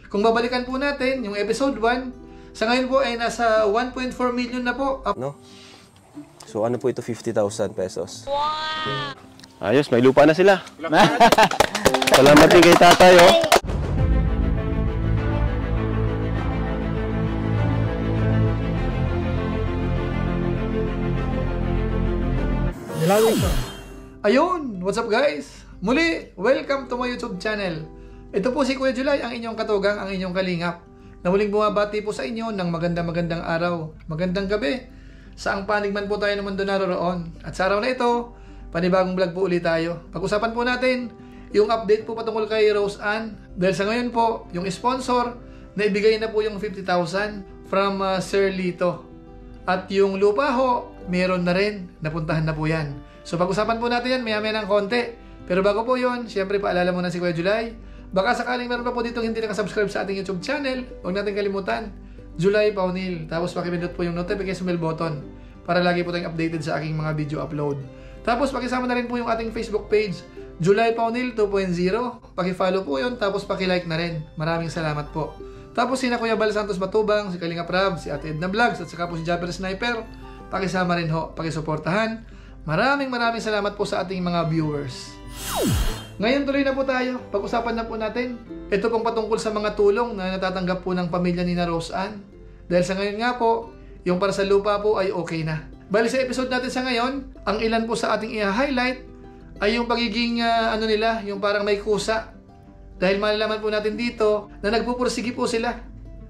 Kung babalikan po natin yung episode 1, sa ngayon po ay nasa 1.4 million na po. No? So ano po ito, 50,000 pesos. Wow! Ayos, may lupa na sila. Salamat din kay tatay, oh. Ayun! What's up guys? Muli, welcome to my YouTube channel. Ito po si Kuya July, ang inyong katugang, ang inyong kalingap, na muling bumabati po sa inyo ng magandang araw, magandang gabi, saang panig man po tayo ng mundo naroroon. At sa araw na ito, panibagong vlog po ulit tayo. Pag-usapan po natin yung update po patungkol kay Rose Ann. Dahil sa ngayon po, yung sponsor, na ibigay na po yung 50,000 from Sir Lito. At yung lupa ho, meron na rin, napuntahan na po yan. So pag-usapan po natin yan maya-maya ng konti. Pero bago po yun, syempre paalala muna si Kuya July. Baka sakaling meron pa po dito hindi nakasubscribe sa ating YouTube channel, huwag natin kalimutan, July Paunil. Tapos pakipindot po yung notification bell button para lagi po tayong updated sa aking mga video upload. Tapos pakisama na rin po yung ating Facebook page, July Paunil 2.0. Pakifollow po yun, tapos pakilike na rin. Maraming salamat po. Tapos sina Kuya Bal Santos Matubang, si Kalinga Prab, si Ate Edna Vlogs, at saka po si Japper Sniper. Pakisama rin ho, pakisuportahan. Maraming salamat po sa ating mga viewers. Ngayon tuloy na po tayo. Pag-usapan na po natin. Ito pong patungkol sa mga tulong na natatanggap po ng pamilya ni Rose Ann. Dahil sa ngayon nga po, yung para sa lupa po ay okay na. Bali sa episode natin sa ngayon, ang ilan po sa ating i-highlight ay yung pagiging nila, yung parang may kusa. Dahil malalaman po natin dito na nagpupursigi po sila.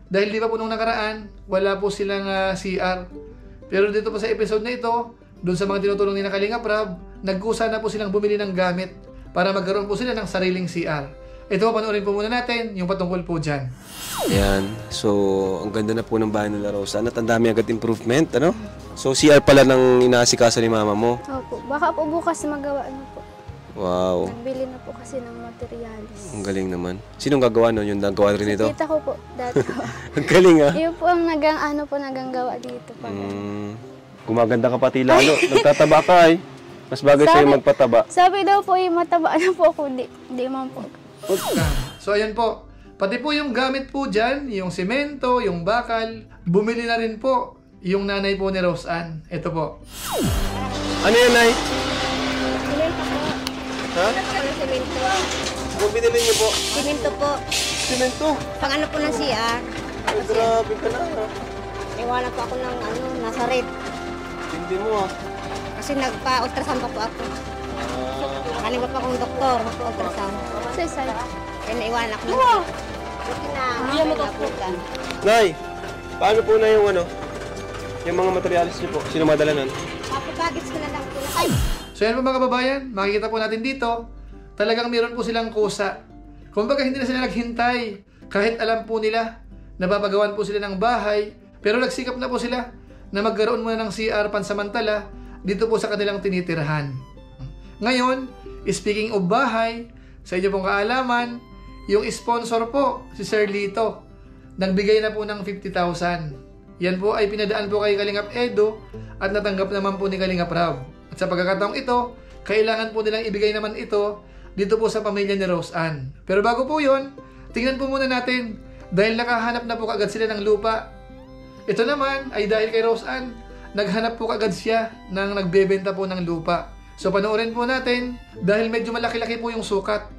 Dahil di ba po nung nakaraan, wala po silang CR. Pero dito po sa episode na ito, doon sa mga tinutulong ni Kalinga Prab, nagkusa na po silang bumili ng gamit para magkaroon po sila ng sariling CR. Ito, panoorin po muna natin yung patungkol po dyan. Ayan. So, ang ganda na po ng bahay nila Rose Ann. At ang dami agad improvement, ano? So, CR pala ng inaasikaso ni mama mo? Opo. Baka po bukas magawa na po. Wow. Nagbili na po kasi ng materials. Ang galing naman. Sinong gagawa nun? Yung nagawa rin ito? Kita ko po, dati po. Ang galing, ah. Yun po ang naganggawa dito. Gumaganda ka pati lalo. Nagtataba ka, eh. Mas bagay sa'yo magpataba. Sabi daw po, mataba na po ako. Di man po. So, ayan po. Pati po yung gamit po dyan, yung semento, yung bakal, bumili na rin po yung nanay po ni Rose Ann. Ito po. Ano yan, Nay? Simento po. Ha? Simento. Kung binili niyo po? Simento po. Simento? Pang ano po ng CR. Ay, grabe ka na, ha? Iwanan po ako ng nasa red. Hindi mo, ha? Kasi nagpa-ultrasound pa po ako. Nakalimba pa akong doktor, magpa-ultrasound. Sisay. Kaya naiwanan ako ng Hindi mo kaputan. Nay, paano po na yung yung mga materialis niyo po? Sino madala nun? Papapagits ko na lang po. So yan po mga kababayan, makikita po natin dito, talagang meron po silang kusa. Kumbaga hindi na sila naghintay, kahit alam po nila na papagawan po sila ng bahay, pero nagsikap na po sila na magkaroon muna ng CR pansamantala dito po sa kanilang tinitirhan. Ngayon, speaking of bahay, sa inyo pong kaalaman, yung sponsor po, si Sir Lito, nagbigay na po ng 50,000. Yan po ay pinadaan po kay Kalingap Edo at natanggap naman po ni Kalingap Rab. At sa pagkakataong ito, kailangan po nilang ibigay naman ito dito po sa pamilya ni Rose Ann. Pero bago po yun, tingnan po muna natin, dahil nakahanap na po kagad sila ng lupa. Ito naman ay dahil kay Rose Ann, naghanap po kagad siya ng nagbebenta po ng lupa. So panoorin po natin, dahil medyo malaki-laki po yung sukat.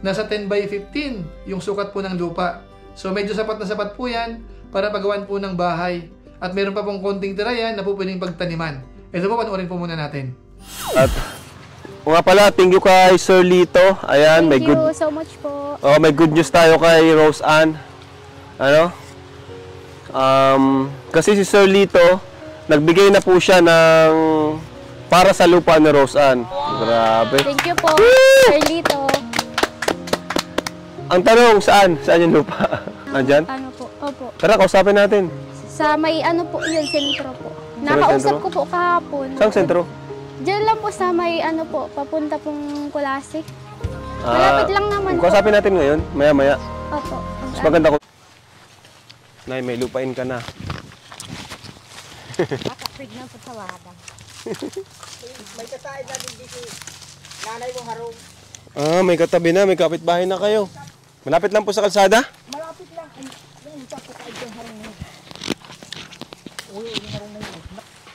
Nasa 10 by 15 yung sukat po ng lupa. So medyo sapat na sapat po yan para pagawan po ng bahay. At meron pa pong konting tira yan na po pwedeng pagtaniman. Ito po, panoorin po muna natin. At nga pala, thank you kay Sir Lito. Ayan, Thank you so much po. Oh, may good news tayo kay Rose Ann. Ano? Kasi si Sir Lito, nagbigay na po siya ng para sa lupa ni Rose Ann. Grabe. Thank you po, Sir Lito. Ang tanong, saan? Saan yung lupa? Nandyan? Ano po? Opo. Tara, kausapin natin. Sa may po yun, sentro po. Nakausap ko po kahapon. Saan sentro? Diyan lang po sa may po, papunta pong Kulasi. Malapit lang naman po. Kausapin natin ngayon, maya-maya. Opo. Mas maganda ko. Nay, may lupain ka na. Makapig na po sa wada. May katay na din dito. Nanay mo harong. May katabi na, may kapitbahay na kayo. Malapit lang po sa kalsada? Malapit lang.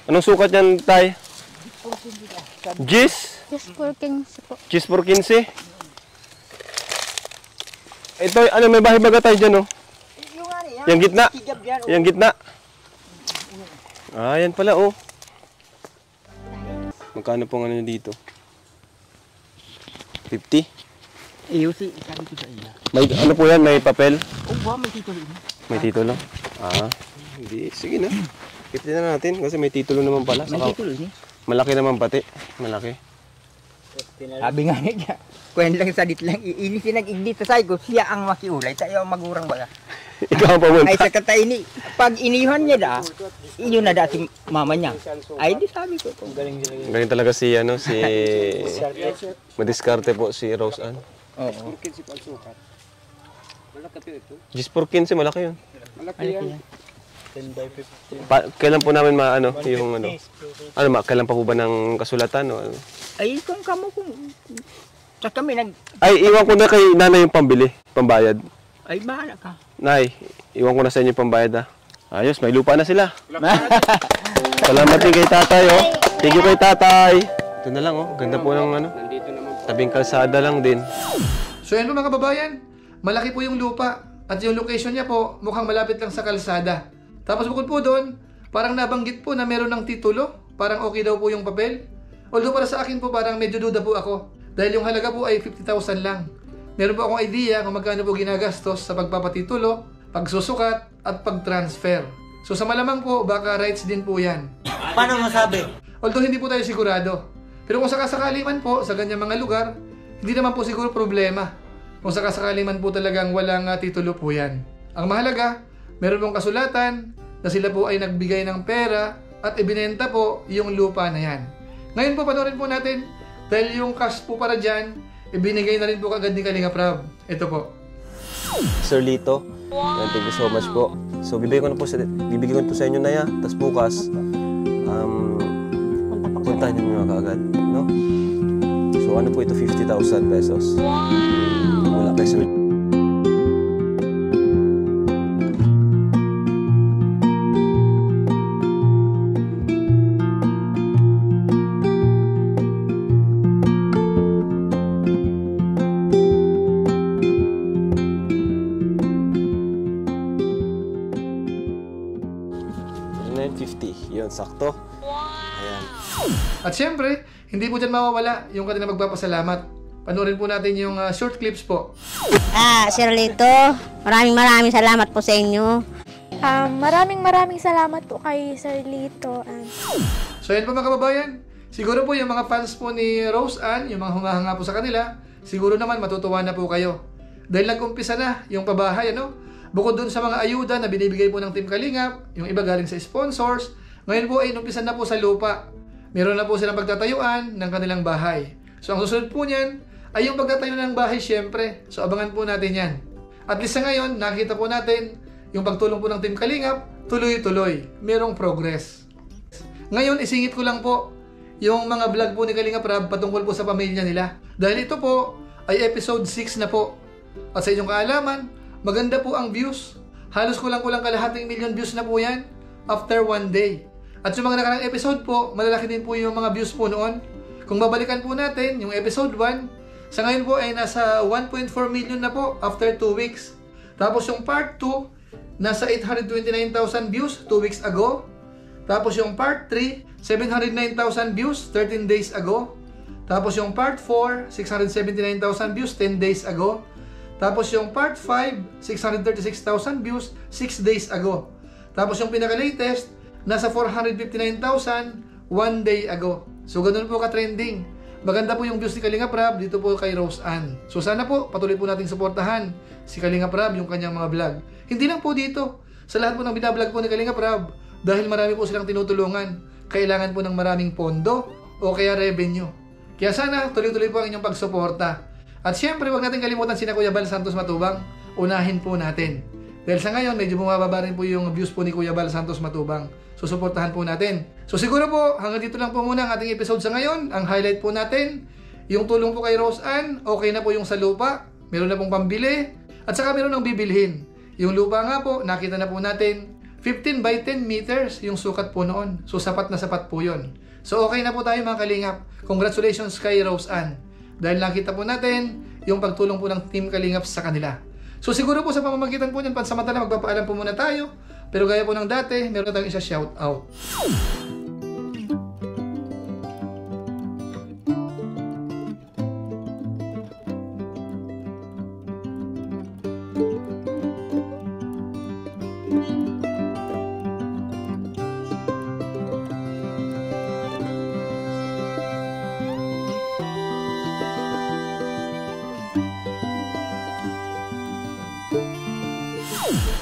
Anong sukat yan, Tay? Gis? Just for 15 po. Gis for 15? Ito, ano, may bahay baga tayo dyan, oh. Yung gitna. Yung gitna. Ah, yan pala, oh. Magkano pong ano dito? 50? Iyusi, sabi ko sa iya. May, ano po yan? May papel? Oo, may titulo. May titulo? Ah, hindi. Sige na. 50 na natin kasi may titulo naman pala. May Saka, titulo niya. malaki naman pati. Malaki. Sabi nga niya, kwen lang sadit lang, ini sinag-igdi sa ko, siya ang makiulay, tayo ang magurang baga. Ikaw ang pumunta. Ay sa katay ni, pag inihan niya da, inyo na da si mama niya. Ay di sabi ko. Galing talaga si, ano, si... Madiskarte po si Rose Ann. Oo. Just for 15, malaki yun. Malaki yan. Kailan po namin maano, yung ano? Ano, kailan pa po ba ng kasulatan? O, ano? Ay kung kamo kung sa kami nag Ay, iwan ko na kay nanay yung pambili, pambayad. ay bahala ka. Nay, iwan ko na sa inyo yung pambayad, ha. Ayos, may lupa na sila. Salamat din kay tatay, oh. Thank you kay tatay. Ito na lang, oh. Ganda po ng ano. Tabing kalsada lang din. So yan po mga kababayan, malaki po yung lupa at yung location niya po mukhang malapit lang sa kalsada. Tapos bukod po doon, parang nabanggit po na meron ng titulo, parang okay daw po yung papel. Although para sa akin po parang medyo duda po ako dahil yung halaga po ay 50,000 lang. Meron po akong idea kung magkano po ginagastos sa pagpapatitulo, pagsusukat at pag-transfer. So sa malamang po, baka rights din po yan. Paano masabi? Although hindi po tayo sigurado. Pero kung sakasakali man po sa ganyang mga lugar, hindi naman po siguro problema. Kung sakasakali man po talagang walang titulo po yan. Ang mahalaga, meron pong kasulatan na sila po ay nagbigay ng pera at ibinenta po yung lupa na yan. Ngayon po panoorin po natin dahil yung cash po para dyan, ibinigay na rin po kagad ni Kalinga Prab. Ito po. Sir Lito, thank you so much po. So bibigyan ko po sa inyo na ya. Tapos bukas, puntahan niyo mga kaagad, no? So ano po ito, 50,000 pesos. Wala kay Sir. Yun, sakto. Ayan. At syempre, hindi po dyan mawawala yung kanilang magpapasalamat. Panoorin po natin yung short clips po. Sir Lito, maraming salamat po sa inyo. Maraming salamat po kay Sir Lito. So yan po mga kababayan. Siguro po yung mga fans po ni Rose Ann, yung mga hungahanga po sa kanila, siguro naman matutuwa na po kayo. Dahil nag-umpisa na yung pabahay, ano? Bukod dun sa mga ayuda na binibigay po ng Team Kalingap, yung iba galing sa sponsors, ngayon po ay inumpisa na po sa lupa. Meron na po silang pagtatayuan ng kanilang bahay. So ang susunod po niyan ay yung pagtatayo ng bahay syempre. So abangan po natin yan. At least sa ngayon, nakita po natin yung pagtulong po ng Team Kalingap, tuloy-tuloy. Merong progress. Ngayon, isingit ko lang po yung mga vlog po ni Kalingap Rab patungkol po sa pamilya nila. Dahil ito po ay episode 6 na po. At sa inyong kaalaman, maganda po ang views. Halos kulang-kulang kalahating million views na po yan after one day. At yung mga nakarang episode po, malalaki din po yung mga views po noon. Kung babalikan po natin, yung episode 1, sa ngayon po ay nasa 1.4 million na po after 2 weeks. Tapos yung part 2, nasa 829,000 views 2 weeks ago. Tapos yung part 3, 709,000 views 13 days ago. Tapos yung part 4, 679,000 views 10 days ago. Tapos yung part 5, 636,000 views 6 days ago. Tapos yung pinaka-latest, nasa 459,000 1 day ago. So ganun po ka-trending. Maganda po yung views ni Kalinga Prab dito po kay Rose Ann. So sana po patuloy po nating suportahan si Kalinga Prab yung kanyang mga vlog. Hindi lang po dito. Sa lahat po ng binablog po ni Kalinga Prab, dahil marami po silang tinutulungan, kailangan po ng maraming pondo o kaya revenue. Kaya sana tuloy-tuloy po ang inyong pagsuporta. At syempre, huwag natin kalimutan si Kuya Bal Santos Matubang. Unahin po natin. Dahil sa ngayon, medyo bumababa rin po yung views po ni Kuya Bal Santos Matubang. Susuportahan po natin. So siguro po, hanggang dito lang po muna ang ating episode sa ngayon. Ang highlight po natin, yung tulong po kay Rose Ann, okay na po yung sa lupa. Meron na pong pambili. At saka meron ng bibilhin. Yung lupa nga po, nakita na po natin. 15 by 10 meters yung sukat po noon. So sapat na sapat po yun. So okay na po tayo mga kalingap. Congratulations kay Rose Ann. Dahil nakita po natin yung pagtulong po ng Team Kalingap sa kanila. So siguro po sa pamamagitan po niyan, pansamantala magpapaalam po muna tayo. Pero gaya po ng dati, meron na tayong isa shout out.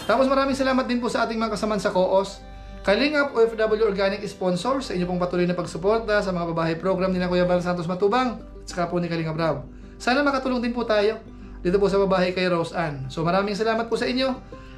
Tapos maraming salamat din po sa ating mga kasaman sa COOS, Kalingap OFW Organic Sponsor sa inyo pong patuloy na pagsuporta sa mga babae program ni Kuya Bal Santos Matubang at saka po ni Kalingap Rob. Sana makatulong din po tayo dito po sa babae kay Rose Ann. So maraming salamat po sa inyo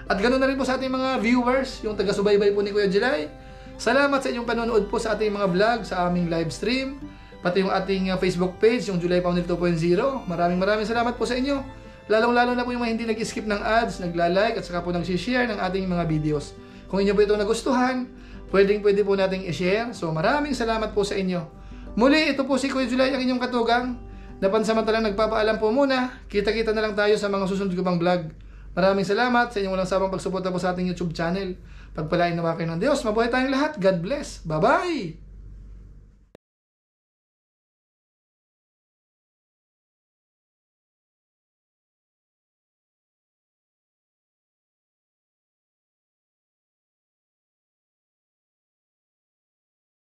at ganoon na rin po sa ating mga viewers, yung taga-subaybay po ni Kuya July. Salamat sa inyong panonood po sa ating mga vlog, sa aming live stream, pati yung ating Facebook page, yung July Foundry 2.0. Maraming salamat po sa inyo. Lalong-lalo na po yung mga hindi nag-skip ng ads, nagla-like at saka po nag-share ng ating mga videos. Kung inyo po ito nagustuhan, pwede po nating i-share. So maraming salamat po sa inyo. Muli, ito po si Kuya July, ang inyong katugang. Napansamantalang nagpapaalam po muna. Kita-kita na lang tayo sa mga susunod ko pang vlog. Maraming salamat sa inyong walang sabang pagsuporta po sa ating YouTube channel. Pagpalain nawa kayo ng Diyos. Mabuhay tayong lahat. God bless. Bye-bye!